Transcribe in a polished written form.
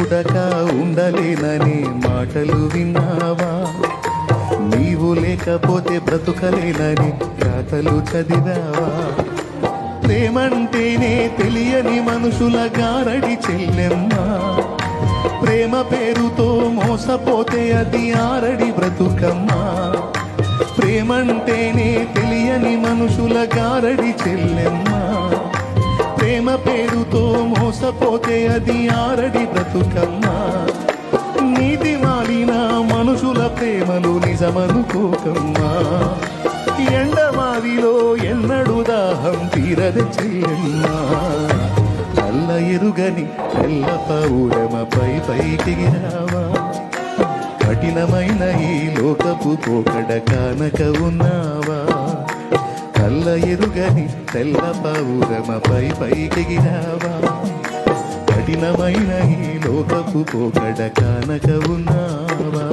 చూడక ఉండలేననే మాటలు విన్నావా? నీవు లేకపోతే బ్రతుకలేనని రాతలు చదివావా? ప్రేమంటేనే తెలియని మనుషుల గారడి చెల్లెమ్మ, ప్రేమ పేరుతో మోసపోతే అది ఆరడి బ్రతుకమ్మా. ప్రేమంటేనే తెలియని మనుషుల గారడి చెల్లెమ్మ, ప్రేమ పేరుతో మోసపోతే అది ఆరడి బ్రతుకమ్మా. నీతి మాలిన మనుషుల ప్రేమలు నిజమనుకోకమ్మా. ఎండమావిలో ఎన్నడు దాహం తీరద చెల్లెమ్మా. నల్ల ఎరుగని తెల్ల పౌడమపై పైకెగిరావా? కఠినమైన ఈ లోకపు పోకడ కానక ఉన్నావా? నల్ల ఎరుగని తెల్ల పౌడమపై పైకెగిరావా? కఠినమైన ఈ లోకపు పోకడ కానక ఉన్నావా?